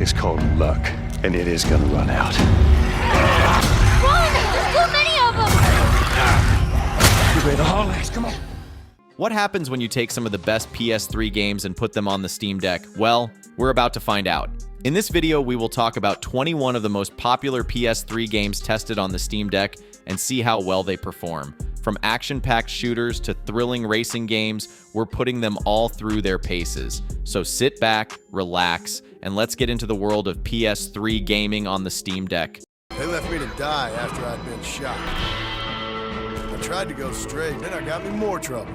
is called luck, and it is gonna run out. Run! There's too many of them! You ready to haul ass? Come on. What happens when you take some of the best PS3 games and put them on the Steam Deck? Well, we're about to find out. In this video, we will talk about 21 of the most popular PS3 games tested on the Steam Deck and see how well they perform. From action-packed shooters to thrilling racing games, we're putting them all through their paces. So sit back, relax, and let's get into the world of PS3 gaming on the Steam Deck. They left me to die after I'd been shot. I tried to go straight, then I got me more trouble.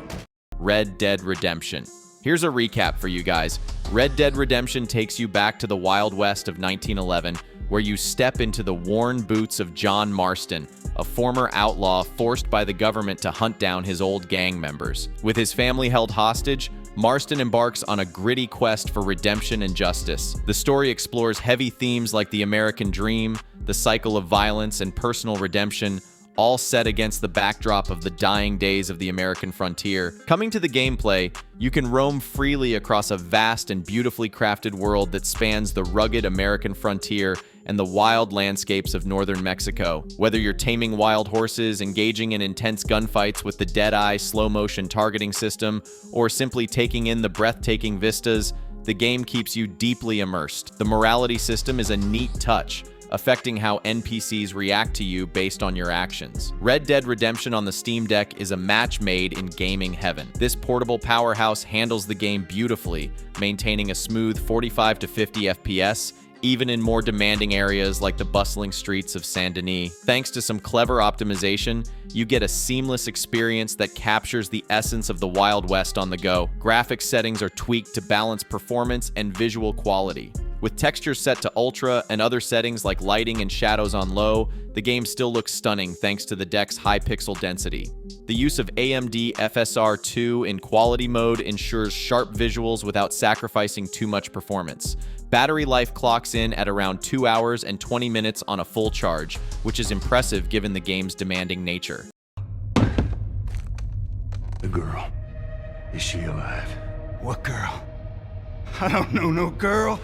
Red Dead Redemption. Here's a recap for you guys. Red Dead Redemption takes you back to the Wild West of 1911, where you step into the worn boots of John Marston, a former outlaw forced by the government to hunt down his old gang members. With his family held hostage, Marston embarks on a gritty quest for redemption and justice. The story explores heavy themes like the American dream, the cycle of violence, and personal redemption, all set against the backdrop of the dying days of the American frontier. Coming to the gameplay, you can roam freely across a vast and beautifully crafted world that spans the rugged American frontier and the wild landscapes of northern Mexico. Whether you're taming wild horses, engaging in intense gunfights with the Deadeye slow-motion targeting system, or simply taking in the breathtaking vistas, the game keeps you deeply immersed. The morality system is a neat touch, affecting how NPCs react to you based on your actions. Red Dead Redemption on the Steam Deck is a match made in gaming heaven. This portable powerhouse handles the game beautifully, maintaining a smooth 45 to 50 FPS, even in more demanding areas like the bustling streets of Saint Denis. Thanks to some clever optimization, you get a seamless experience that captures the essence of the Wild West on the go. Graphics settings are tweaked to balance performance and visual quality. With textures set to ultra and other settings like lighting and shadows on low, the game still looks stunning thanks to the deck's high pixel density. The use of AMD FSR 2 in quality mode ensures sharp visuals without sacrificing too much performance. Battery life clocks in at around 2 hours and 20 minutes on a full charge, which is impressive given the game's demanding nature. The girl. Is she alive? What girl? I don't know no girl.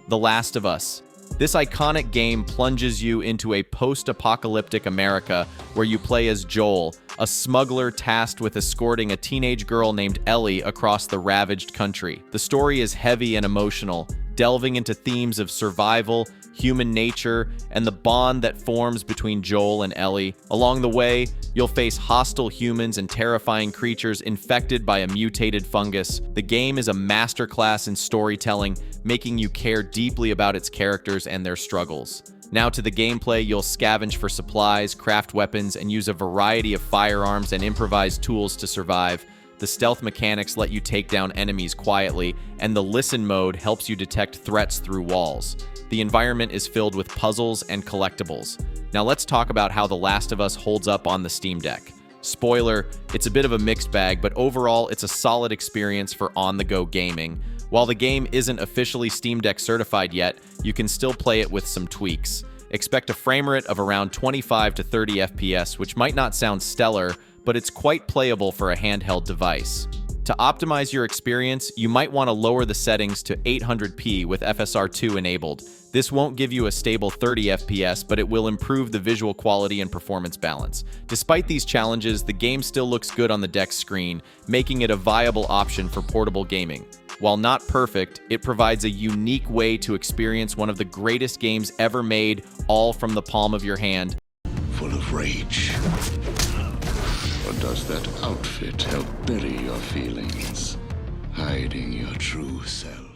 The Last of Us. This iconic game plunges you into a post-apocalyptic America where you play as Joel, a smuggler tasked with escorting a teenage girl named Ellie across the ravaged country. The story is heavy and emotional, delving into themes of survival, human nature, and the bond that forms between Joel and Ellie. Along the way, you'll face hostile humans and terrifying creatures infected by a mutated fungus. The game is a masterclass in storytelling, making you care deeply about its characters and their struggles. Now to the gameplay, you'll scavenge for supplies, craft weapons, and use a variety of firearms and improvised tools to survive. The stealth mechanics let you take down enemies quietly, and the listen mode helps you detect threats through walls. The environment is filled with puzzles and collectibles. Now let's talk about how The Last of Us holds up on the Steam Deck. Spoiler, it's a bit of a mixed bag, but overall it's a solid experience for on-the-go gaming. While the game isn't officially Steam Deck certified yet, you can still play it with some tweaks. Expect a frame rate of around 25 to 30 FPS, which might not sound stellar, but it's quite playable for a handheld device. To optimize your experience, you might want to lower the settings to 800p with FSR 2 enabled. This won't give you a stable 30 FPS, but it will improve the visual quality and performance balance. Despite these challenges, the game still looks good on the deck screen, making it a viable option for portable gaming. While not perfect, it provides a unique way to experience one of the greatest games ever made, all from the palm of your hand. Full of rage. Or does that outfit help bury your feelings, hiding your true self?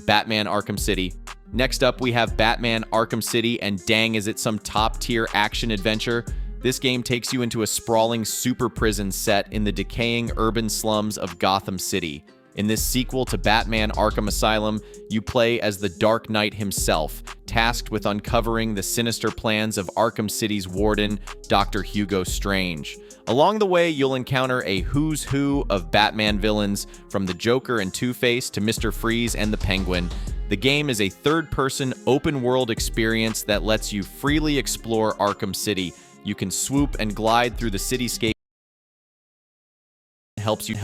Batman Arkham City. Next up, we have Batman Arkham City, and dang is it some top-tier action adventure. This game takes you into a sprawling super prison set in the decaying urban slums of Gotham City. In this sequel to Batman Arkham Asylum, you play as the Dark Knight himself, tasked with uncovering the sinister plans of Arkham City's warden, Dr. Hugo Strange. Along the way, you'll encounter a who's who of Batman villains, from the Joker and Two-Face to Mr. Freeze and the Penguin. The game is a third-person, open-world experience that lets you freely explore Arkham City. You can swoop and glide through the cityscape, helps you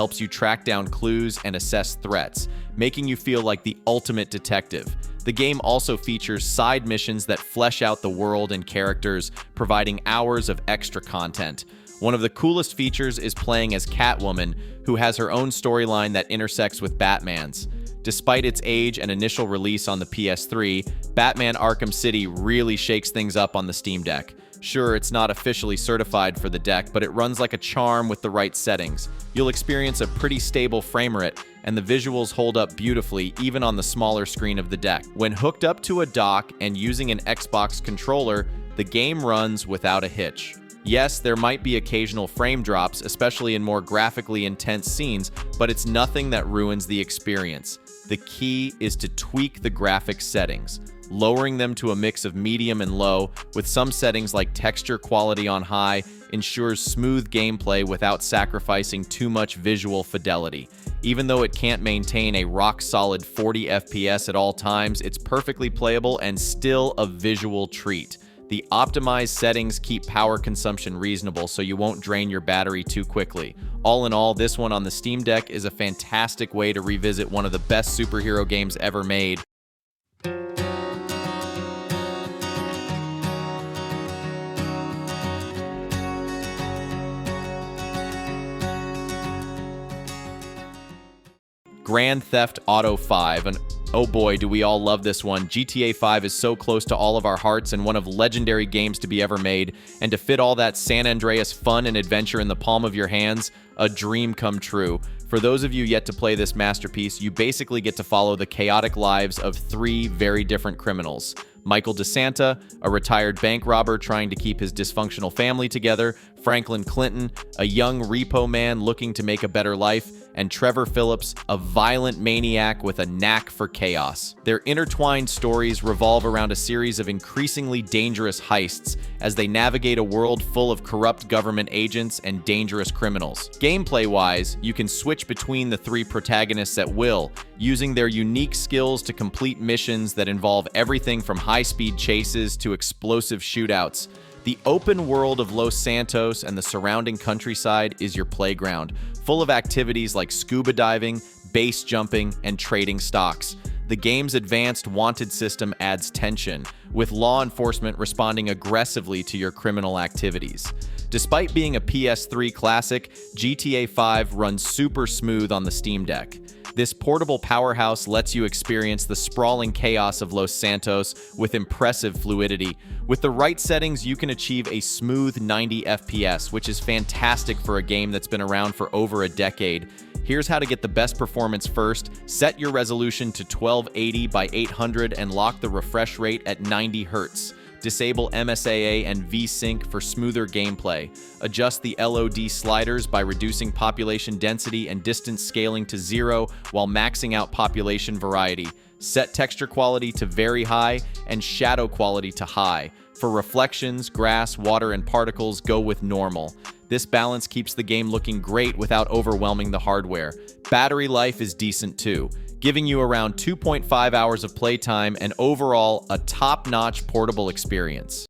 helps you track down clues and assess threats, making you feel like the ultimate detective. The game also features side missions that flesh out the world and characters, providing hours of extra content. One of the coolest features is playing as Catwoman, who has her own storyline that intersects with Batman's. Despite its age and initial release on the PS3, Batman Arkham City really shakes things up on the Steam Deck. Sure, it's not officially certified for the deck, but it runs like a charm with the right settings. You'll experience a pretty stable frame rate, and the visuals hold up beautifully even on the smaller screen of the deck. When hooked up to a dock and using an Xbox controller, the game runs without a hitch. Yes, there might be occasional frame drops, especially in more graphically intense scenes, but it's nothing that ruins the experience. The key is to tweak the graphics settings, lowering them to a mix of medium and low, with some settings like texture quality on high, ensures smooth gameplay without sacrificing too much visual fidelity. Even though it can't maintain a rock-solid 40 FPS at all times, it's perfectly playable and still a visual treat. The optimized settings keep power consumption reasonable so you won't drain your battery too quickly. All in all, this one on the Steam Deck is a fantastic way to revisit one of the best superhero games ever made. Grand Theft Auto 5, and oh boy, do we all love this one. GTA 5 is so close to all of our hearts and one of legendary games to be ever made, and to fit all that San Andreas fun and adventure in the palm of your hands, a dream come true. For those of you yet to play this masterpiece, you basically get to follow the chaotic lives of three very different criminals. Michael DeSanta, a retired bank robber trying to keep his dysfunctional family together, Franklin Clinton, a young repo man looking to make a better life, and Trevor Phillips, a violent maniac with a knack for chaos. Their intertwined stories revolve around a series of increasingly dangerous heists as they navigate a world full of corrupt government agents and dangerous criminals. Gameplay-wise, you can switch between the three protagonists at will, using their unique skills to complete missions that involve everything from high-speed chases to explosive shootouts. The open world of Los Santos and the surrounding countryside is your playground, full of activities like scuba diving, base jumping, and trading stocks. The game's advanced wanted system adds tension, with law enforcement responding aggressively to your criminal activities. Despite being a PS3 classic, GTA 5 runs super smooth on the Steam Deck. This portable powerhouse lets you experience the sprawling chaos of Los Santos with impressive fluidity. With the right settings, you can achieve a smooth 90 FPS, which is fantastic for a game that's been around for over a decade. Here's how to get the best performance first. Set your resolution to 1280 by 800 and lock the refresh rate at 90 Hz. Disable MSAA and VSync for smoother gameplay. Adjust the LOD sliders by reducing population density and distance scaling to 0 while maxing out population variety. Set texture quality to very high and shadow quality to high. For reflections, grass, water, and particles, go with normal. This balance keeps the game looking great without overwhelming the hardware. Battery life is decent too, giving you around 2.5 hours of playtime and overall a top-notch portable experience.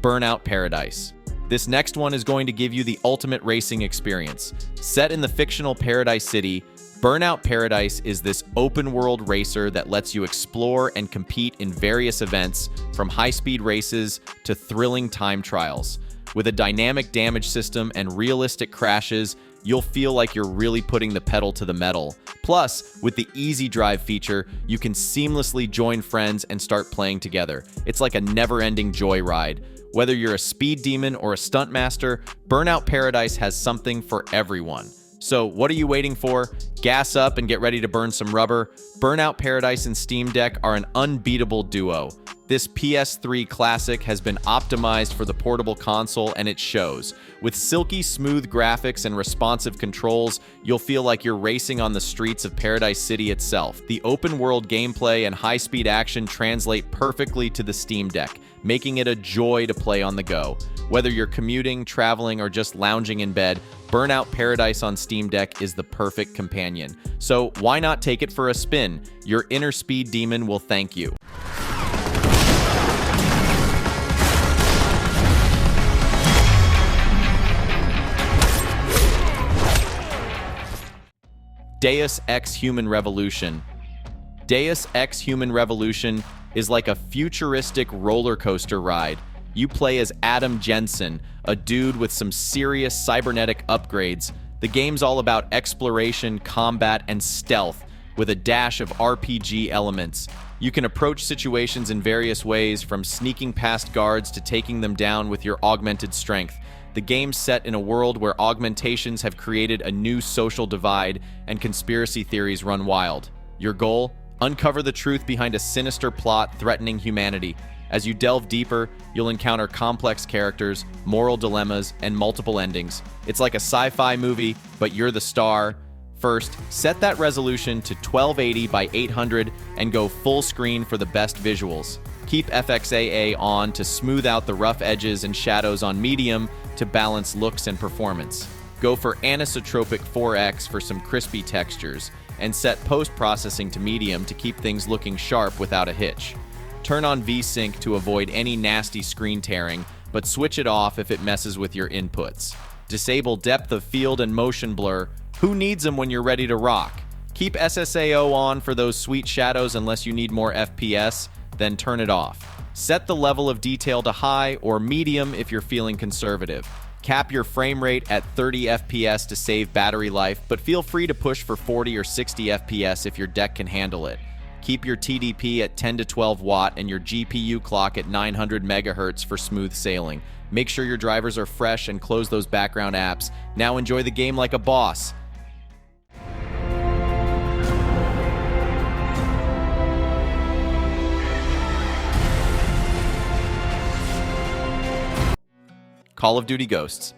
Burnout Paradise. This next one is going to give you the ultimate racing experience. Set in the fictional Paradise City, Burnout Paradise is this open-world racer that lets you explore and compete in various events, from high-speed races to thrilling time trials. With a dynamic damage system and realistic crashes, you'll feel like you're really putting the pedal to the metal. Plus, with the Easy Drive feature, you can seamlessly join friends and start playing together. It's like a never-ending joyride. Whether you're a speed demon or a stunt master, Burnout Paradise has something for everyone. So what are you waiting for? Gas up and get ready to burn some rubber. Burnout Paradise and Steam Deck are an unbeatable duo. This PS3 classic has been optimized for the portable console, and it shows. With silky smooth graphics and responsive controls, you'll feel like you're racing on the streets of Paradise City itself. The open world gameplay and high-speed action translate perfectly to the Steam Deck, making it a joy to play on the go. Whether you're commuting, traveling, or just lounging in bed, Burnout Paradise on Steam Deck is the perfect companion. So why not take it for a spin? Your inner speed demon will thank you. Deus Ex Human Revolution. Deus Ex Human Revolution is like a futuristic roller coaster ride. You play as Adam Jensen, a dude with some serious cybernetic upgrades. The game's all about exploration, combat, and stealth, with a dash of RPG elements. You can approach situations in various ways, from sneaking past guards to taking them down with your augmented strength. The game's set in a world where augmentations have created a new social divide and conspiracy theories run wild. Your goal? Uncover the truth behind a sinister plot threatening humanity. As you delve deeper, you'll encounter complex characters, moral dilemmas, and multiple endings. It's like a sci-fi movie, but you're the star. First, set that resolution to 1280 by 800 and go full screen for the best visuals. Keep FXAA on to smooth out the rough edges and shadows on medium to balance looks and performance. Go for anisotropic 4X for some crispy textures, and set post-processing to medium to keep things looking sharp without a hitch. Turn on VSync to avoid any nasty screen tearing, but switch it off if it messes with your inputs. Disable depth of field and motion blur. Who needs them when you're ready to rock? Keep SSAO on for those sweet shadows unless you need more FPS, then turn it off. Set the level of detail to high or medium if you're feeling conservative. Cap your frame rate at 30 FPS to save battery life, but feel free to push for 40 or 60 FPS if your deck can handle it. Keep your TDP at 10 to 12 watt and your GPU clock at 900 megahertz for smooth sailing. Make sure your drivers are fresh and close those background apps. Now enjoy the game like a boss. Call of Duty Ghosts.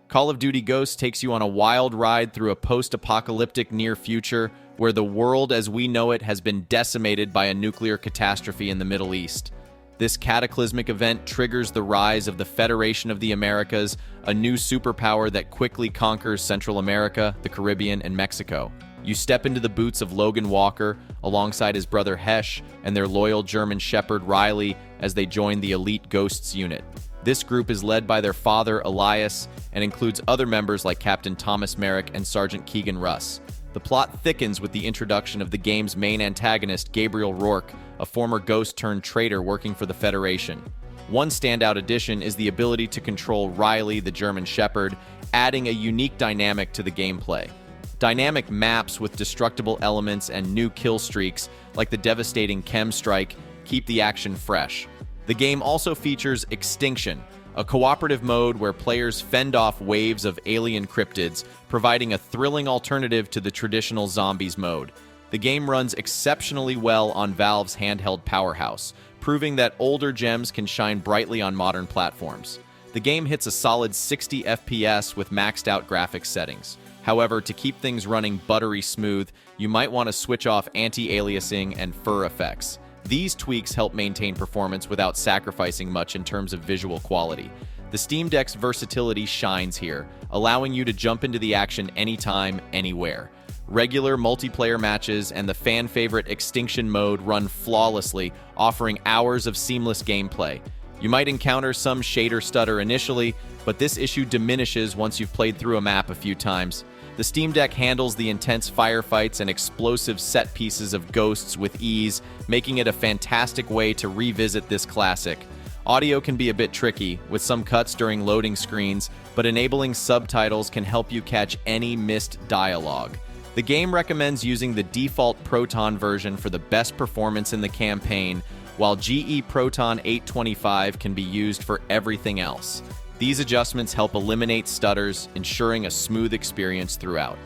Call of Duty Ghosts takes you on a wild ride through a post-apocalyptic near future where the world as we know it has been decimated by a nuclear catastrophe in the Middle East. This cataclysmic event triggers the rise of the Federation of the Americas, a new superpower that quickly conquers Central America, the Caribbean, and Mexico. You step into the boots of Logan Walker alongside his brother Hesh and their loyal German shepherd Riley as they join the elite Ghosts unit. This group is led by their father, Elias, and includes other members like Captain Thomas Merrick and Sergeant Keegan Russ. The plot thickens with the introduction of the game's main antagonist, Gabriel Rourke, a former ghost-turned-traitor working for the Federation. One standout addition is the ability to control Riley, the German shepherd, adding a unique dynamic to the gameplay. Dynamic maps with destructible elements and new kill streaks, like the devastating Chem Strike, keep the action fresh. The game also features Extinction, a cooperative mode where players fend off waves of alien cryptids, providing a thrilling alternative to the traditional zombies mode. The game runs exceptionally well on Valve's handheld powerhouse, proving that older gems can shine brightly on modern platforms. The game hits a solid 60 FPS with maxed out graphics settings. However, to keep things running buttery smooth, you might want to switch off anti-aliasing and fur effects. These tweaks help maintain performance without sacrificing much in terms of visual quality. The Steam Deck's versatility shines here, allowing you to jump into the action anytime, anywhere. Regular multiplayer matches and the fan-favorite Extinction mode run flawlessly, offering hours of seamless gameplay. You might encounter some shader stutter initially, but this issue diminishes once you've played through a map a few times. The Steam Deck handles the intense firefights and explosive set pieces of Ghosts with ease, making it a fantastic way to revisit this classic. Audio can be a bit tricky, with some cuts during loading screens, but enabling subtitles can help you catch any missed dialogue. The game recommends using the default Proton version for the best performance in the campaign, while GE Proton 825 can be used for everything else. These adjustments help eliminate stutters, ensuring a smooth experience throughout.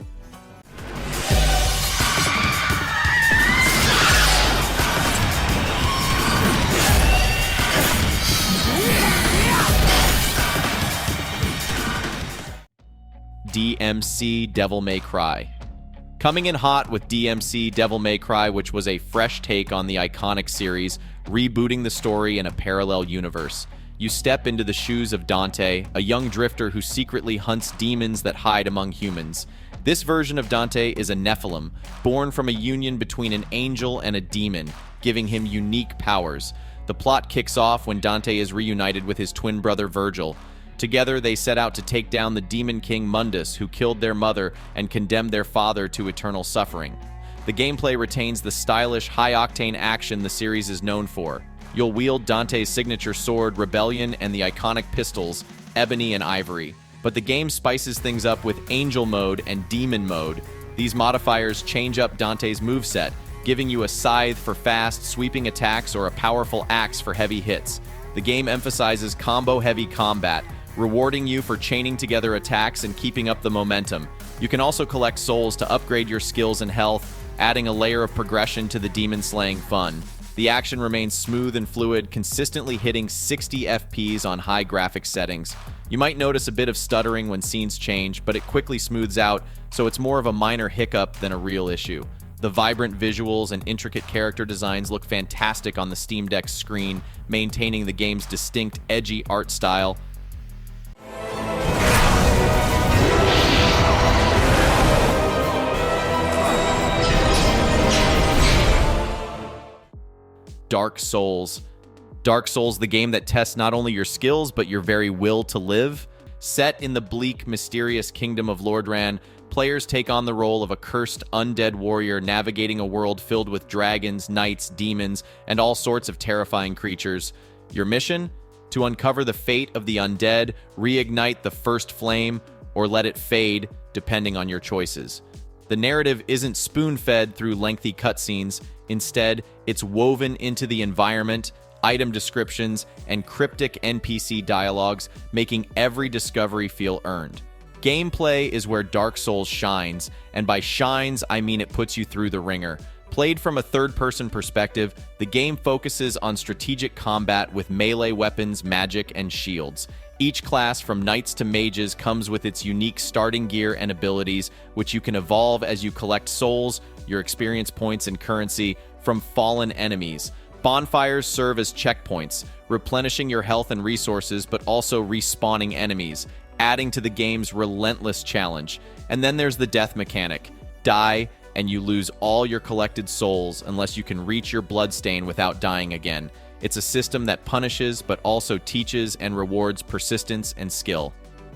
DMC Devil May Cry. Coming in hot with DMC Devil May Cry, which was a fresh take on the iconic series, rebooting the story in a parallel universe. You step into the shoes of Dante, a young drifter who secretly hunts demons that hide among humans. This version of Dante is a Nephilim, born from a union between an angel and a demon, giving him unique powers. The plot kicks off when Dante is reunited with his twin brother Virgil. Together, they set out to take down the demon king Mundus, who killed their mother and condemned their father to eternal suffering. The gameplay retains the stylish, high-octane action the series is known for. You'll wield Dante's signature sword, Rebellion, and the iconic pistols, Ebony and Ivory. But the game spices things up with Angel Mode and Demon Mode. These modifiers change up Dante's moveset, giving you a scythe for fast, sweeping attacks or a powerful axe for heavy hits. The game emphasizes combo-heavy combat, rewarding you for chaining together attacks and keeping up the momentum. You can also collect souls to upgrade your skills and health, adding a layer of progression to the demon-slaying fun. The action remains smooth and fluid, consistently hitting 60 FPS on high graphics settings. You might notice a bit of stuttering when scenes change, but it quickly smooths out, so it's more of a minor hiccup than a real issue. The vibrant visuals and intricate character designs look fantastic on the Steam Deck's screen, maintaining the game's distinct, edgy art style. Dark Souls. Dark Souls, the game that tests not only your skills, but your very will to live. Set in the bleak, mysterious kingdom of Lordran, players take on the role of a cursed undead warrior navigating a world filled with dragons, knights, demons, and all sorts of terrifying creatures. Your mission? To uncover the fate of the undead, reignite the first flame, or let it fade, depending on your choices. The narrative isn't spoon-fed through lengthy cutscenes. Instead, it's woven into the environment, item descriptions, and cryptic NPC dialogues, making every discovery feel earned. Gameplay is where Dark Souls shines, and by shines, I mean it puts you through the ringer. Played from a third-person perspective, the game focuses on strategic combat with melee weapons, magic, and shields. Each class, from knights to mages, comes with its unique starting gear and abilities, which you can evolve as you collect souls, your experience points, and currency from fallen enemies. Bonfires serve as checkpoints, replenishing your health and resources, but also respawning enemies, adding to the game's relentless challenge. And then there's the death mechanic. Die, and you lose all your collected souls unless you can reach your bloodstain without dying again. It's a system that punishes, but also teaches and rewards persistence and skill.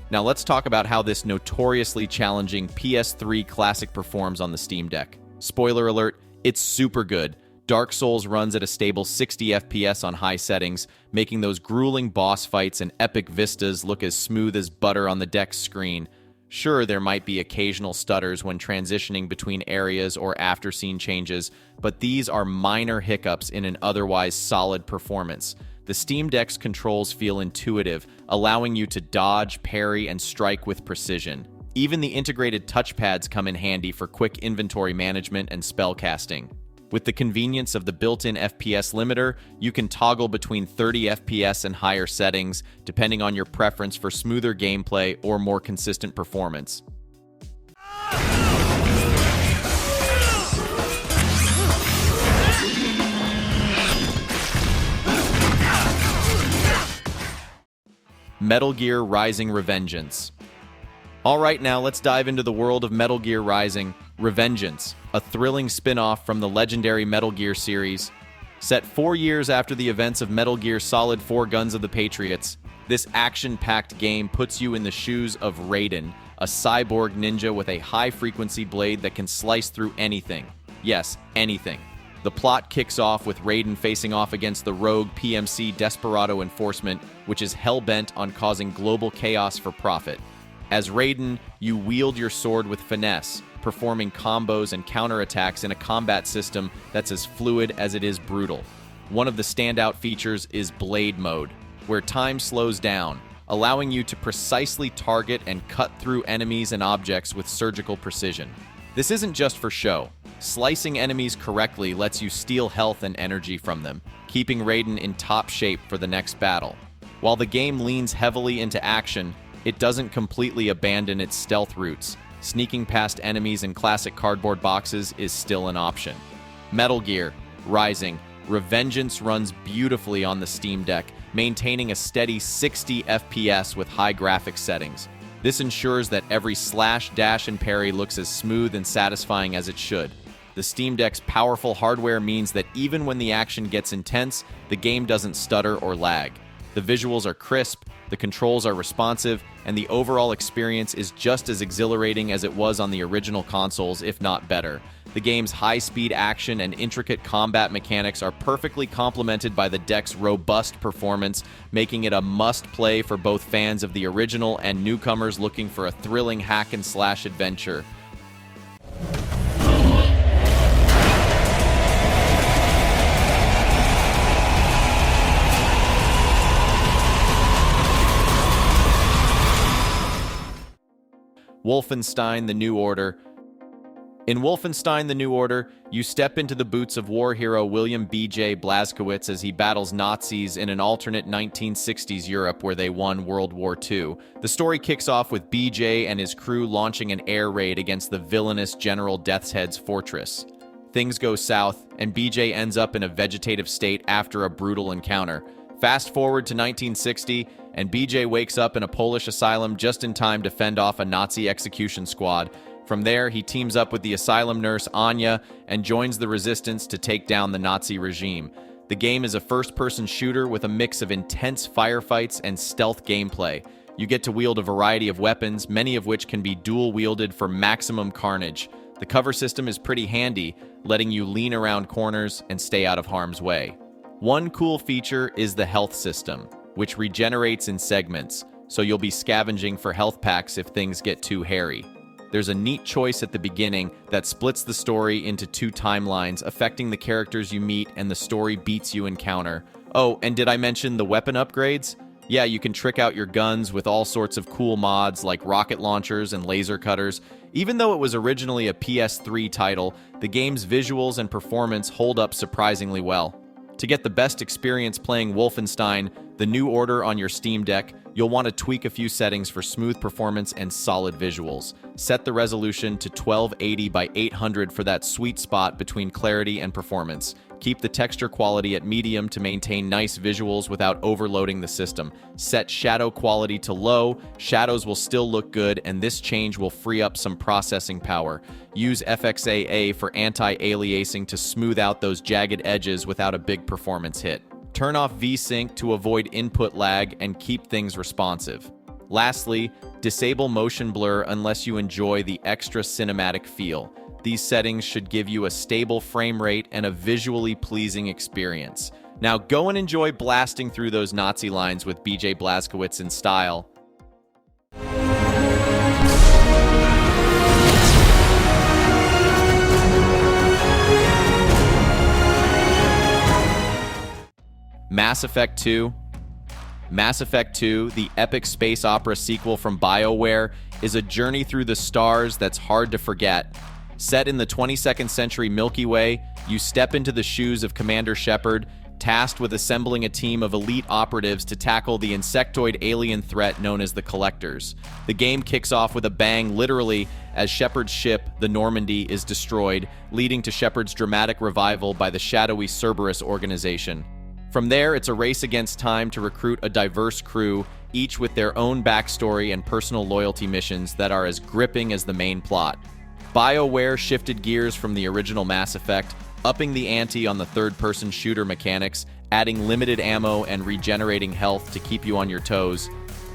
Now let's talk about how this notoriously challenging PS3 classic performs on the Steam Deck. Spoiler alert, it's super good. Dark Souls runs at a stable 60 FPS on high settings, making those grueling boss fights and epic vistas look as smooth as butter on the deck's screen. Sure, there might be occasional stutters when transitioning between areas or after scene changes, but these are minor hiccups in an otherwise solid performance. The Steam Deck's controls feel intuitive, allowing you to dodge, parry, and strike with precision. Even the integrated touchpads come in handy for quick inventory management and spellcasting. With the convenience of the built-in FPS limiter, you can toggle between 30 FPS and higher settings, depending on your preference for smoother gameplay or more consistent performance. Metal Gear Rising: Revengeance. Alright, now let's dive into the world of Metal Gear Rising: Revengeance, a thrilling spin-off from the legendary Metal Gear series. Set 4 years after the events of Metal Gear Solid 4 Guns of the Patriots, this action-packed game puts you in the shoes of Raiden, a cyborg ninja with a high-frequency blade that can slice through anything. Yes, anything. The plot kicks off with Raiden facing off against the rogue PMC Desperado enforcement, which is hell-bent on causing global chaos for profit. As Raiden, you wield your sword with finesse, performing combos and counterattacks in a combat system that's as fluid as it is brutal. One of the standout features is Blade Mode, where time slows down, allowing you to precisely target and cut through enemies and objects with surgical precision. This isn't just for show. Slicing enemies correctly lets you steal health and energy from them, keeping Raiden in top shape for the next battle. While the game leans heavily into action, it doesn't completely abandon its stealth roots. Sneaking past enemies in classic cardboard boxes is still an option. Metal Gear Rising: Revengeance runs beautifully on the Steam Deck, maintaining a steady 60 FPS with high graphics settings. This ensures that every slash, dash, and parry looks as smooth and satisfying as it should. The Steam Deck's powerful hardware means that even when the action gets intense, the game doesn't stutter or lag. The visuals are crisp, the controls are responsive, and the overall experience is just as exhilarating as it was on the original consoles, if not better. The game's high-speed action and intricate combat mechanics are perfectly complemented by the deck's robust performance, making it a must-play for both fans of the original and newcomers looking for a thrilling hack-and-slash adventure. Wolfenstein: The New Order. In Wolfenstein: The New Order, you step into the boots of war hero William B.J. Blazkowicz as he battles Nazis in an alternate 1960s Europe where they won World War II. The story kicks off with B.J. and his crew launching an air raid against the villainous General Deathshead's fortress. Things go south, and B.J. ends up in a vegetative state after a brutal encounter. Fast forward to 1960, and B.J. wakes up in a Polish asylum just in time to fend off a Nazi execution squad. From there, he teams up with the asylum nurse Anya and joins the resistance to take down the Nazi regime. The game is a first-person shooter with a mix of intense firefights and stealth gameplay. You get to wield a variety of weapons, many of which can be dual-wielded for maximum carnage. The cover system is pretty handy, letting you lean around corners and stay out of harm's way. One cool feature is the health system, which regenerates in segments, so you'll be scavenging for health packs if things get too hairy. There's a neat choice at the beginning that splits the story into two timelines, affecting the characters you meet and the story beats you encounter. Oh, and did I mention the weapon upgrades? Yeah, you can trick out your guns with all sorts of cool mods like rocket launchers and laser cutters. Even though it was originally a PS3 title, the game's visuals and performance hold up surprisingly well. To get the best experience playing Wolfenstein: The New Order on your Steam Deck, you'll want to tweak a few settings for smooth performance and solid visuals. Set the resolution to 1280 by 800 for that sweet spot between clarity and performance. Keep the texture quality at medium to maintain nice visuals without overloading the system. Set shadow quality to low, shadows will still look good, and this change will free up some processing power. Use FXAA for anti-aliasing to smooth out those jagged edges without a big performance hit. Turn off VSync to avoid input lag and keep things responsive. Lastly, disable motion blur unless you enjoy the extra cinematic feel. These settings should give you a stable frame rate and a visually pleasing experience. Now go and enjoy blasting through those Nazi lines with B.J. Blazkowicz in style. Mass Effect 2. Mass Effect 2, the epic space opera sequel from BioWare, is a journey through the stars that's hard to forget. Set in the 22nd century Milky Way, you step into the shoes of Commander Shepard, tasked with assembling a team of elite operatives to tackle the insectoid alien threat known as the Collectors. The game kicks off with a bang, literally, as Shepard's ship, the Normandy, is destroyed, leading to Shepard's dramatic revival by the shadowy Cerberus organization. From there, it's a race against time to recruit a diverse crew, each with their own backstory and personal loyalty missions that are as gripping as the main plot. BioWare shifted gears from the original Mass Effect, upping the ante on the third-person shooter mechanics, adding limited ammo and regenerating health to keep you on your toes.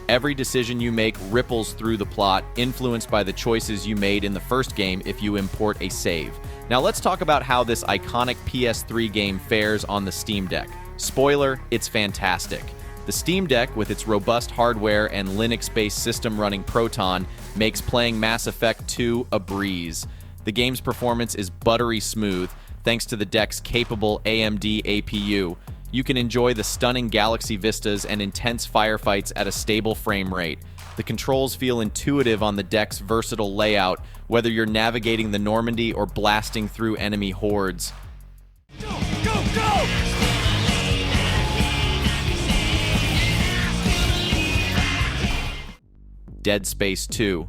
Every decision you make ripples through the plot, influenced by the choices you made in the first game if you import a save. Now let's talk about how this iconic PS3 game fares on the Steam Deck. Spoiler, it's fantastic. The Steam Deck, with its robust hardware and Linux-based system running Proton, makes playing Mass Effect 2 a breeze. The game's performance is buttery smooth, thanks to the deck's capable AMD APU. You can enjoy the stunning galaxy vistas and intense firefights at a stable frame rate. The controls feel intuitive on the deck's versatile layout, whether you're navigating the Normandy or blasting through enemy hordes. Go, go, go! Dead Space 2.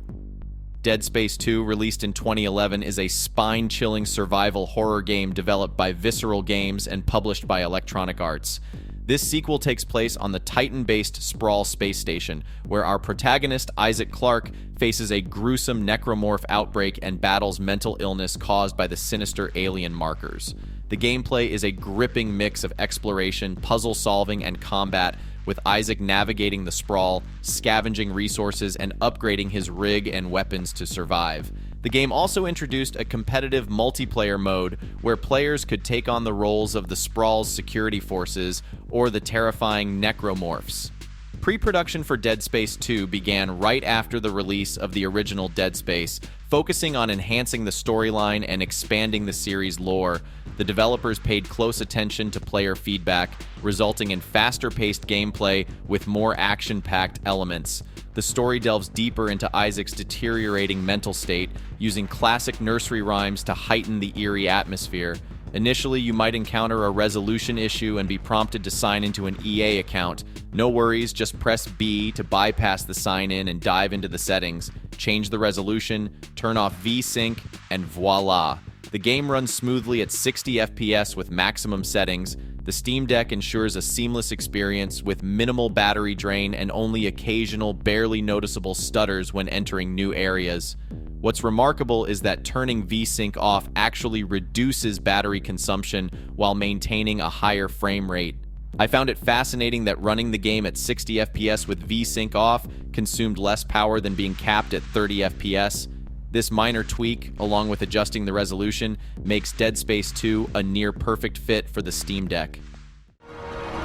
Dead Space 2, released in 2011, is a spine-chilling survival horror game developed by Visceral Games and published by Electronic Arts. This sequel takes place on the Titan-based Sprawl space station, where our protagonist, Isaac Clarke, faces a gruesome necromorph outbreak and battles mental illness caused by the sinister alien markers. The gameplay is a gripping mix of exploration, puzzle solving, and combat, with Isaac navigating the sprawl, scavenging resources, and upgrading his rig and weapons to survive. The game also introduced a competitive multiplayer mode where players could take on the roles of the sprawl's security forces or the terrifying necromorphs. Pre-production for Dead Space 2 began right after the release of the original Dead Space, focusing on enhancing the storyline and expanding the series' lore. The developers paid close attention to player feedback, resulting in faster-paced gameplay with more action-packed elements. The story delves deeper into Isaac's deteriorating mental state, using classic nursery rhymes to heighten the eerie atmosphere. Initially, you might encounter a resolution issue and be prompted to sign into an EA account. No worries, just press B to bypass the sign-in and dive into the settings, change the resolution, turn off VSync, and voila! The game runs smoothly at 60 FPS with maximum settings. The Steam Deck ensures a seamless experience with minimal battery drain and only occasional, barely noticeable stutters when entering new areas. What's remarkable is that turning VSync off actually reduces battery consumption while maintaining a higher frame rate. I found it fascinating that running the game at 60 FPS with VSync off consumed less power than being capped at 30 FPS. This minor tweak, along with adjusting the resolution, makes Dead Space 2 a near-perfect fit for the Steam Deck.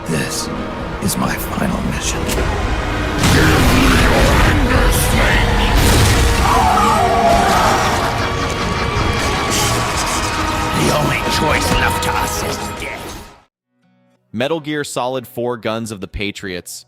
This is my final mission. The only choice left to us is death. Metal Gear Solid 4 Guns of the Patriots.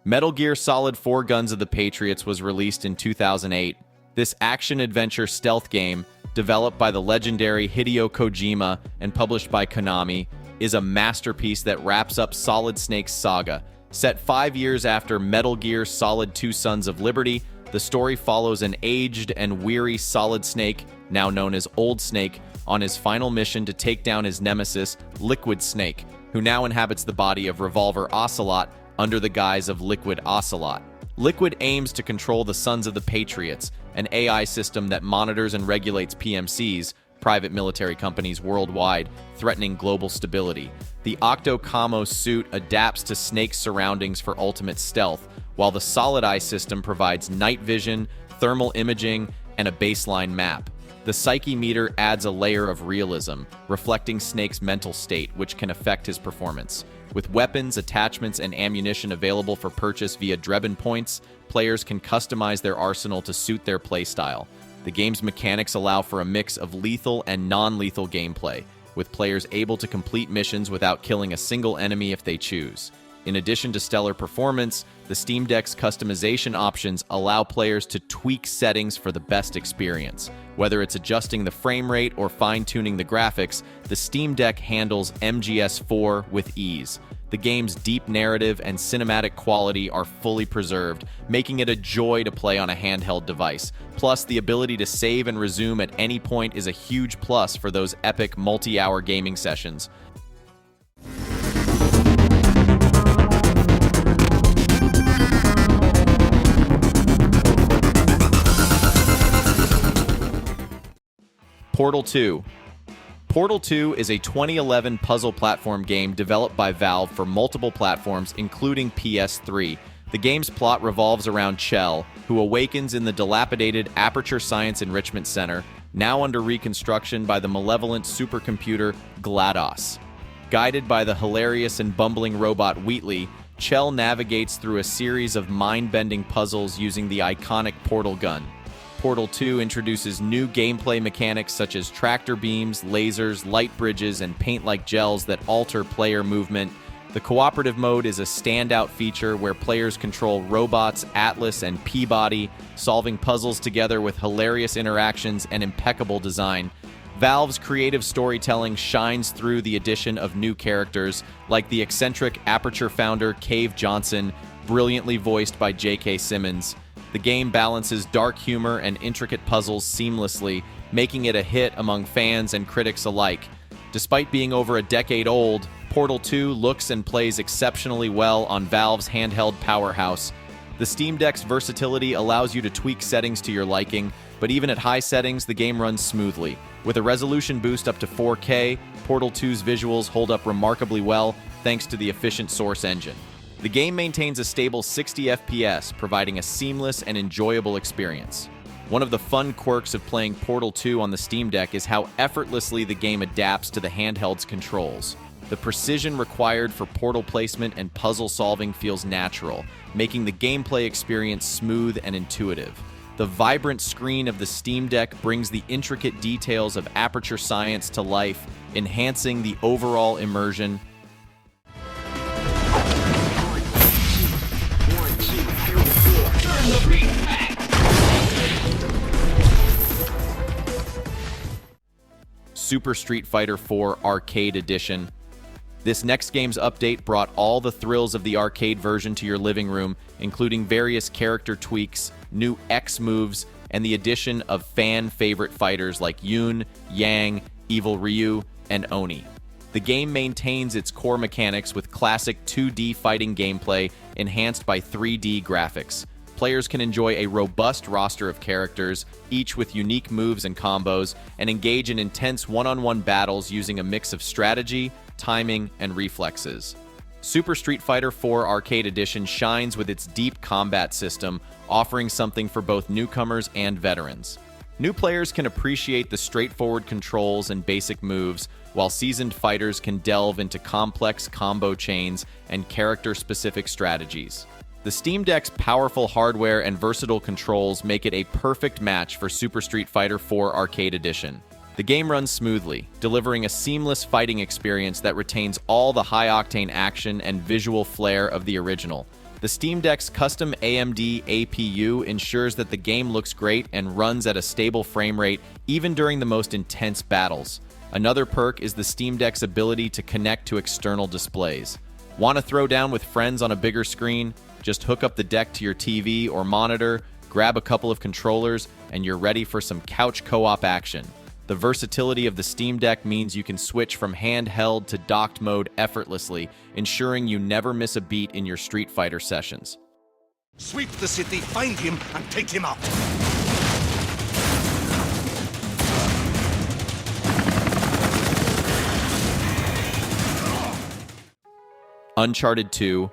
Metal Gear Solid 4 Guns of the Patriots was released in 2008. This action-adventure stealth game, developed by the legendary Hideo Kojima and published by Konami, is a masterpiece that wraps up Solid Snake's saga. Set 5 years after Metal Gear Solid 2 Sons of Liberty, the story follows an aged and weary Solid Snake, now known as Old Snake, on his final mission to take down his nemesis, Liquid Snake, who now inhabits the body of Revolver Ocelot under the guise of Liquid Ocelot. Liquid aims to control the Sons of the Patriots, an AI system that monitors and regulates PMCs, private military companies worldwide, threatening global stability. The Octo Camo suit adapts to Snake's surroundings for ultimate stealth, while the Solid Eye system provides night vision, thermal imaging, and a baseline map. The Psyche meter adds a layer of realism, reflecting Snake's mental state, which can affect his performance. With weapons, attachments, and ammunition available for purchase via Drebin points, players can customize their arsenal to suit their playstyle. The game's mechanics allow for a mix of lethal and non-lethal gameplay, with players able to complete missions without killing a single enemy if they choose. In addition to stellar performance, the Steam Deck's customization options allow players to tweak settings for the best experience. Whether it's adjusting the frame rate or fine-tuning the graphics, the Steam Deck handles MGS4 with ease. The game's deep narrative and cinematic quality are fully preserved, making it a joy to play on a handheld device. Plus, the ability to save and resume at any point is a huge plus for those epic multi-hour gaming sessions. Portal 2. Portal 2 is a 2011 puzzle platform game developed by Valve for multiple platforms, including PS3. The game's plot revolves around Chell, who awakens in the dilapidated Aperture Science Enrichment Center, now under reconstruction by the malevolent supercomputer GLaDOS. Guided by the hilarious and bumbling robot Wheatley, Chell navigates through a series of mind-bending puzzles using the iconic portal gun. Portal 2 introduces new gameplay mechanics such as tractor beams, lasers, light bridges, and paint-like gels that alter player movement. The cooperative mode is a standout feature where players control robots Atlas and Peabody, solving puzzles together with hilarious interactions and impeccable design. Valve's creative storytelling shines through the addition of new characters, like the eccentric Aperture founder Cave Johnson, brilliantly voiced by J.K. Simmons. The game balances dark humor and intricate puzzles seamlessly, making it a hit among fans and critics alike. Despite being over a decade old, Portal 2 looks and plays exceptionally well on Valve's handheld powerhouse. The Steam Deck's versatility allows you to tweak settings to your liking, but even at high settings, the game runs smoothly. With a resolution boost up to 4K, Portal 2's visuals hold up remarkably well thanks to the efficient Source engine. The game maintains a stable 60 FPS, providing a seamless and enjoyable experience. One of the fun quirks of playing Portal 2 on the Steam Deck is how effortlessly the game adapts to the handheld's controls. The precision required for portal placement and puzzle solving feels natural, making the gameplay experience smooth and intuitive. The vibrant screen of the Steam Deck brings the intricate details of aperture science to life, enhancing the overall immersion. Super Street Fighter IV Arcade Edition. This next game's update brought all the thrills of the arcade version to your living room, including various character tweaks, new X moves, and the addition of fan-favorite fighters like Yun, Yang, Evil Ryu, and Oni. The game maintains its core mechanics with classic 2D fighting gameplay enhanced by 3D graphics. Players can enjoy a robust roster of characters, each with unique moves and combos, and engage in intense one-on-one battles using a mix of strategy, timing, and reflexes. Super Street Fighter IV Arcade Edition shines with its deep combat system, offering something for both newcomers and veterans. New players can appreciate the straightforward controls and basic moves, while seasoned fighters can delve into complex combo chains and character-specific strategies. The Steam Deck's powerful hardware and versatile controls make it a perfect match for Super Street Fighter IV Arcade Edition. The game runs smoothly, delivering a seamless fighting experience that retains all the high-octane action and visual flair of the original. The Steam Deck's custom AMD APU ensures that the game looks great and runs at a stable frame rate even during the most intense battles. Another perk is the Steam Deck's ability to connect to external displays. Want to throw down with friends on a bigger screen? Just hook up the deck to your TV or monitor, grab a couple of controllers, and you're ready for some couch co-op action. The versatility of the Steam Deck means you can switch from handheld to docked mode effortlessly, ensuring you never miss a beat in your Street Fighter sessions. Sweep the city, find him, and take him out. Uncharted 2.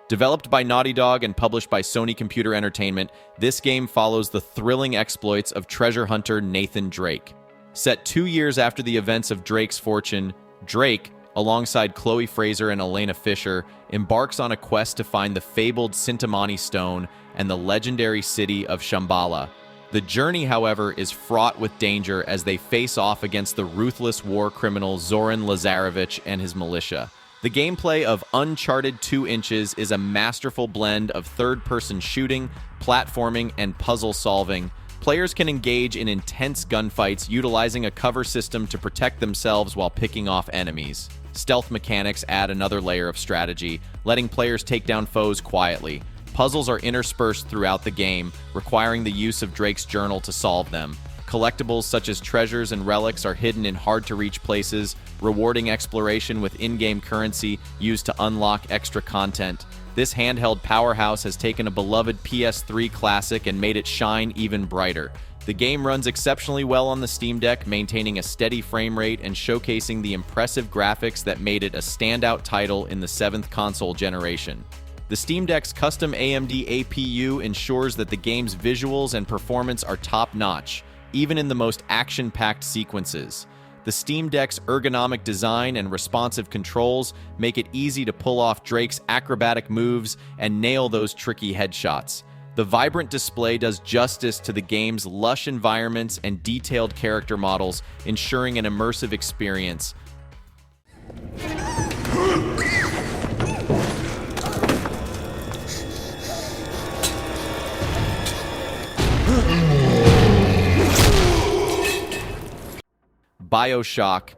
Developed by Naughty Dog and published by Sony Computer Entertainment, this game follows the thrilling exploits of treasure hunter Nathan Drake. Set 2 years after the events of Drake's fortune, Drake, alongside Chloe Fraser and Elena Fisher, embarks on a quest to find the fabled Sintamani Stone and the legendary city of Shambhala. The journey, however, is fraught with danger as they face off against the ruthless war criminal Zoran Lazarevich and his militia. The gameplay of Uncharted 2 Inches is a masterful blend of third-person shooting, platforming, and puzzle solving. Players can engage in intense gunfights utilizing a cover system to protect themselves while picking off enemies. Stealth mechanics add another layer of strategy, letting players take down foes quietly. Puzzles are interspersed throughout the game, requiring the use of Drake's journal to solve them. Collectibles such as treasures and relics are hidden in hard-to-reach places, rewarding exploration with in-game currency used to unlock extra content. This handheld powerhouse has taken a beloved PS3 classic and made it shine even brighter. The game runs exceptionally well on the Steam Deck, maintaining a steady frame rate and showcasing the impressive graphics that made it a standout title in the 7th console generation. The Steam Deck's custom AMD APU ensures that the game's visuals and performance are top-notch, even in the most action-packed sequences. The Steam Deck's ergonomic design and responsive controls make it easy to pull off Drake's acrobatic moves and nail those tricky headshots. The vibrant display does justice to the game's lush environments and detailed character models, ensuring an immersive experience. Bioshock,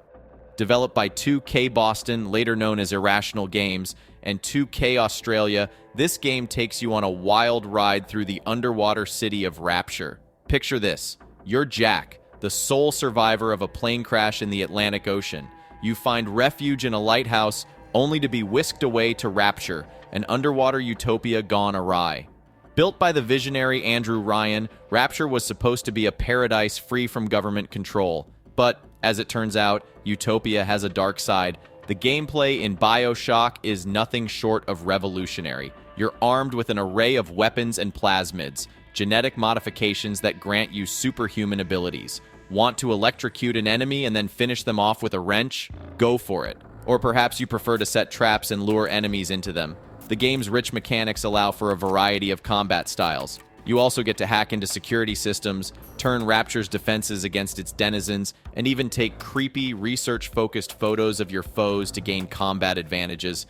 developed by 2K Boston, later known as Irrational Games, and 2K Australia, this game takes you on a wild ride through the underwater city of Rapture. Picture this: you're Jack, the sole survivor of a plane crash in the Atlantic Ocean. You find refuge in a lighthouse only to be whisked away to Rapture, an underwater utopia gone awry. Built by the visionary Andrew Ryan, Rapture was supposed to be a paradise free from government control. But, as it turns out, Utopia has a dark side. The gameplay in Bioshock is nothing short of revolutionary. You're armed with an array of weapons and plasmids, genetic modifications that grant you superhuman abilities. Want to electrocute an enemy and then finish them off with a wrench? Go for it. Or perhaps you prefer to set traps and lure enemies into them. The game's rich mechanics allow for a variety of combat styles. You also get to hack into security systems, turn Rapture's defenses against its denizens, and even take creepy, research-focused photos of your foes to gain combat advantages.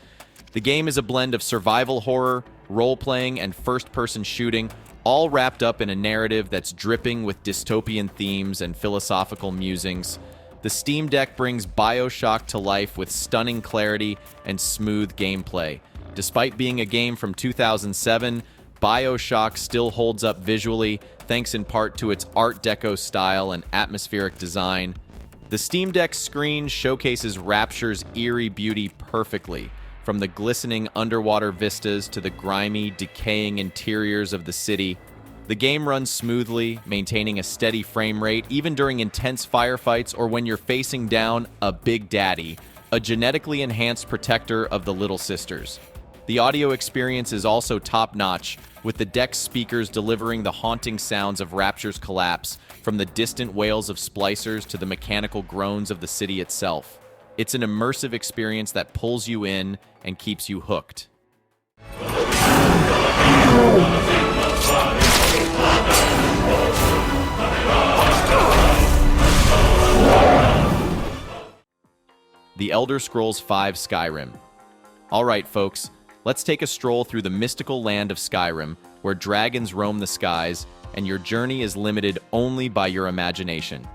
The game is a blend of survival horror, role-playing, and first-person shooting, all wrapped up in a narrative that's dripping with dystopian themes and philosophical musings. The Steam Deck brings Bioshock to life with stunning clarity and smooth gameplay. Despite being a game from 2007, Bioshock still holds up visually, thanks in part to its Art Deco style and atmospheric design. The Steam Deck screen showcases Rapture's eerie beauty perfectly, from the glistening underwater vistas to the grimy, decaying interiors of the city. The game runs smoothly, maintaining a steady frame rate even during intense firefights or when you're facing down a Big Daddy, a genetically enhanced protector of the Little Sisters. The audio experience is also top-notch, with the deck's speakers delivering the haunting sounds of Rapture's collapse, from the distant wails of splicers to the mechanical groans of the city itself. It's an immersive experience that pulls you in and keeps you hooked. The Elder Scrolls V Skyrim. Alright folks, let's take a stroll through the mystical land of Skyrim, where dragons roam the skies, and your journey is limited only by your imagination.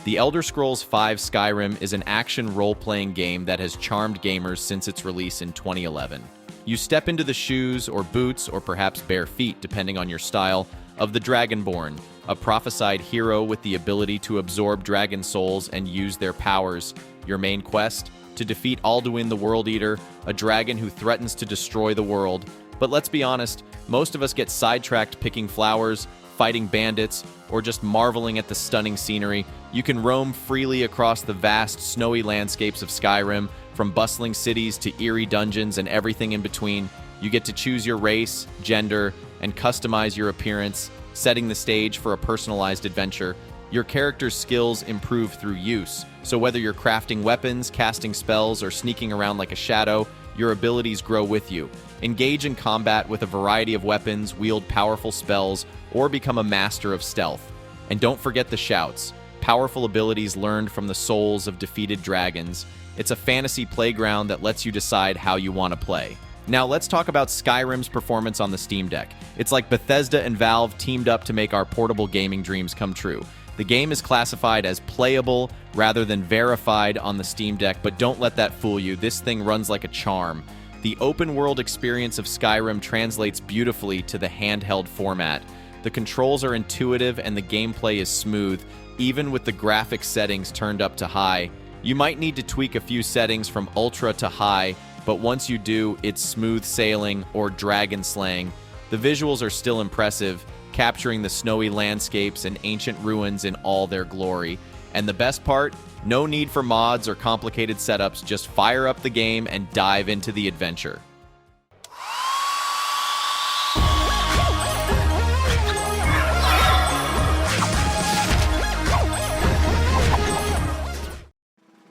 The Elder Scrolls V Skyrim is an action role-playing game that has charmed gamers since its release in 2011. You step into the shoes, or boots, or perhaps bare feet, depending on your style, of the Dragonborn, a prophesied hero with the ability to absorb dragon souls and use their powers. Your main quest? To defeat Alduin the World Eater, a dragon who threatens to destroy the world. But let's be honest, most of us get sidetracked picking flowers, fighting bandits, or just marveling at the stunning scenery. You can roam freely across the vast, snowy landscapes of Skyrim, from bustling cities to eerie dungeons and everything in between. You get to choose your race, gender, and customize your appearance, setting the stage for a personalized adventure. Your character's skills improve through use, so whether you're crafting weapons, casting spells, or sneaking around like a shadow, your abilities grow with you. Engage in combat with a variety of weapons, wield powerful spells, or become a master of stealth. And don't forget the shouts, powerful abilities learned from the souls of defeated dragons. It's a fantasy playground that lets you decide how you want to play. Now let's talk about Skyrim's performance on the Steam Deck. It's like Bethesda and Valve teamed up to make our portable gaming dreams come true. The game is classified as playable rather than verified on the Steam Deck, but don't let that fool you. This thing runs like a charm. The open-world experience of Skyrim translates beautifully to the handheld format. The controls are intuitive and the gameplay is smooth, even with the graphics settings turned up to high. You might need to tweak a few settings from ultra to high, but once you do, it's smooth sailing or dragon slaying. The visuals are still impressive, capturing the snowy landscapes and ancient ruins in all their glory. And the best part? No need for mods or complicated setups, just fire up the game and dive into the adventure.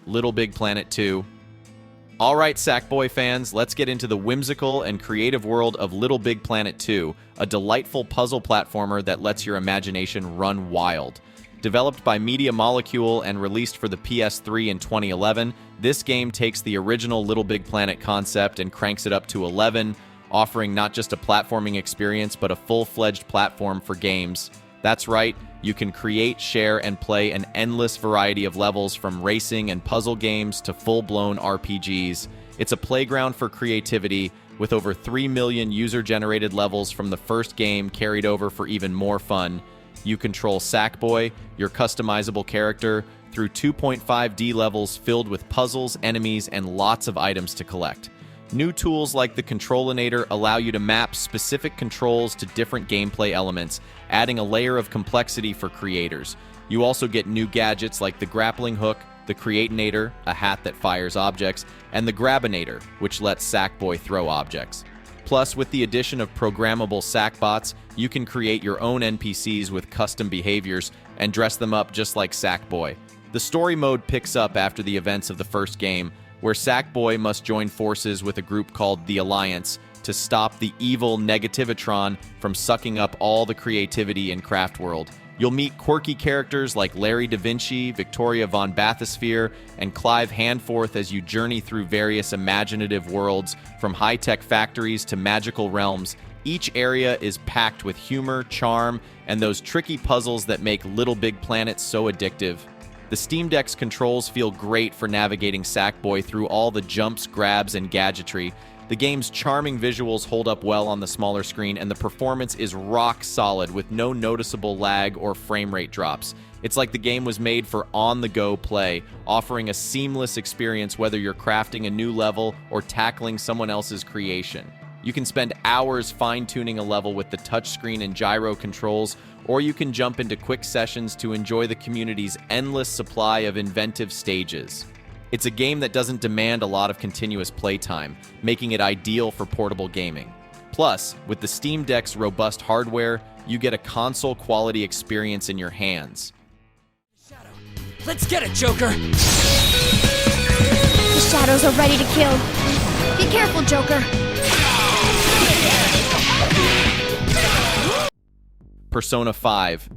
Littlebigplanet 2. Alright, Sackboy fans, let's get into the whimsical and creative world of Littlebigplanet 2, a delightful puzzle platformer that lets your imagination run wild. Developed by Media Molecule and released for the PS3 in 2011, this game takes the original Littlebigplanet concept and cranks it up to 11, offering not just a platforming experience, but a full-fledged platform for games. That's right, you can create, share, and play an endless variety of levels, from racing and puzzle games to full-blown RPGs. It's a playground for creativity, with over 3 million user-generated levels from the first game carried over for even more fun. You control Sackboy, your customizable character, through 2.5D levels filled with puzzles, enemies, and lots of items to collect. New tools like the Controlinator allow you to map specific controls to different gameplay elements, adding a layer of complexity for creators. You also get new gadgets like the grappling hook, the Creatinator, a hat that fires objects, and the Grabinator, which lets Sackboy throw objects. Plus, with the addition of programmable Sackbots, you can create your own NPCs with custom behaviors and dress them up just like Sackboy. The story mode picks up after the events of the first game, where Sackboy must join forces with a group called the Alliance to stop the evil Negativatron from sucking up all the creativity in Craft World. You'll meet quirky characters like Larry da Vinci, Victoria von Bathysphere, and Clive Handforth as you journey through various imaginative worlds, from high-tech factories to magical realms. Each area is packed with humor, charm, and those tricky puzzles that make Littlebigplanet so addictive. The Steam Deck's controls feel great for navigating Sackboy through all the jumps, grabs, and gadgetry. The game's charming visuals hold up well on the smaller screen, and the performance is rock solid with no noticeable lag or frame rate drops. It's like the game was made for on-the-go play, offering a seamless experience whether you're crafting a new level or tackling someone else's creation. You can spend hours fine-tuning a level with the touchscreen and gyro controls, or you can jump into quick sessions to enjoy the community's endless supply of inventive stages. It's a game that doesn't demand a lot of continuous playtime, making it ideal for portable gaming. Plus, with the Steam Deck's robust hardware, you get a console-quality experience in your hands. Let's get it, Joker! The shadows are ready to kill. Be careful, Joker. Persona 5.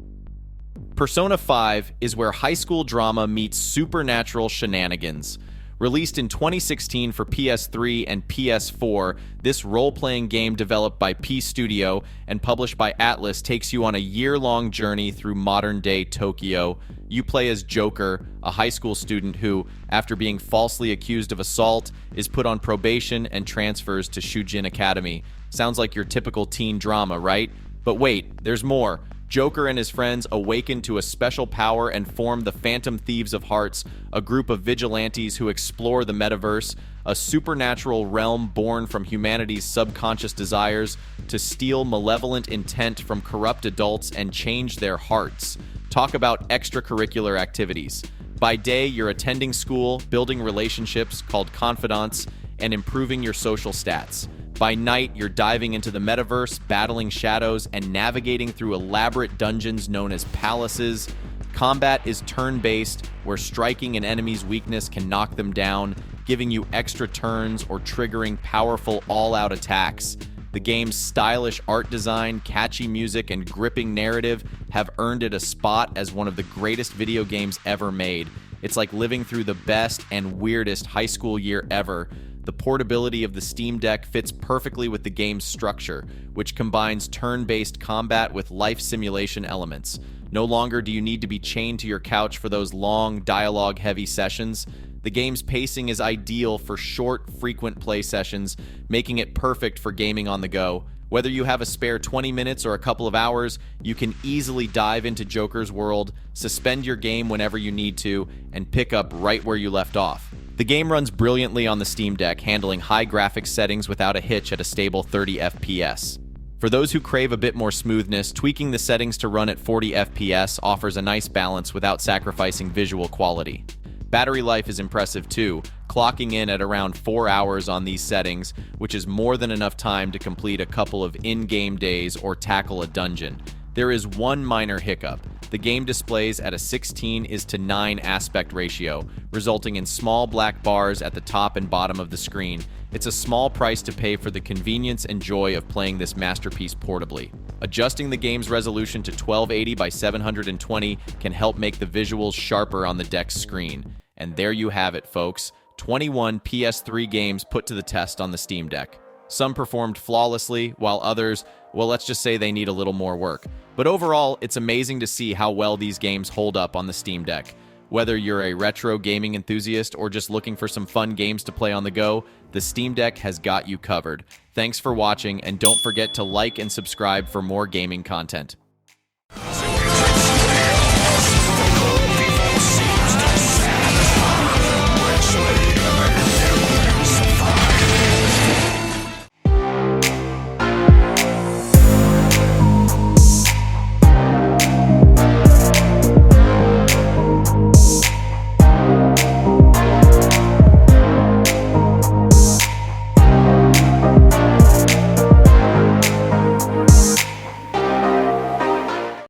Persona 5 is where high school drama meets supernatural shenanigans. Released in 2016 for PS3 and PS4, this role-playing game developed by P Studio and published by Atlus takes you on a year-long journey through modern-day Tokyo. You play as Joker, a high school student who, after being falsely accused of assault, is put on probation and transfers to Shujin Academy. Sounds like your typical teen drama, right? But wait, there's more. Joker and his friends awaken to a special power and form the Phantom Thieves of Hearts, a group of vigilantes who explore the metaverse, a supernatural realm born from humanity's subconscious desires to steal malevolent intent from corrupt adults and change their hearts. Talk about extracurricular activities. By day, you're attending school, building relationships called confidants, and improving your social stats. By night, you're diving into the metaverse, battling shadows, and navigating through elaborate dungeons known as palaces. Combat is turn-based, where striking an enemy's weakness can knock them down, giving you extra turns or triggering powerful all-out attacks. The game's stylish art design, catchy music, and gripping narrative have earned it a spot as one of the greatest video games ever made. It's like living through the best and weirdest high school year ever. The portability of the Steam Deck fits perfectly with the game's structure, which combines turn-based combat with life simulation elements. No longer do you need to be chained to your couch for those long, dialogue-heavy sessions. The game's pacing is ideal for short, frequent play sessions, making it perfect for gaming on the go. Whether you have a spare 20 minutes or a couple of hours, you can easily dive into Joker's world, suspend your game whenever you need to, and pick up right where you left off. The game runs brilliantly on the Steam Deck, handling high graphics settings without a hitch at a stable 30 FPS. For those who crave a bit more smoothness, tweaking the settings to run at 40 FPS offers a nice balance without sacrificing visual quality. Battery life is impressive too, clocking in at around 4 hours on these settings, which is more than enough time to complete a couple of in-game days or tackle a dungeon. There is one minor hiccup. The game displays at a 16:9 aspect ratio, resulting in small black bars at the top and bottom of the screen. It's a small price to pay for the convenience and joy of playing this masterpiece portably. Adjusting the game's resolution to 1280 by 720 can help make the visuals sharper on the deck's screen. And there you have it, folks. 21 PS3 games put to the test on the Steam Deck. Some performed flawlessly, while others, well, let's just say they need a little more work. But overall, it's amazing to see how well these games hold up on the Steam Deck. Whether you're a retro gaming enthusiast or just looking for some fun games to play on the go, the Steam Deck has got you covered. Thanks for watching, and don't forget to like and subscribe for more gaming content.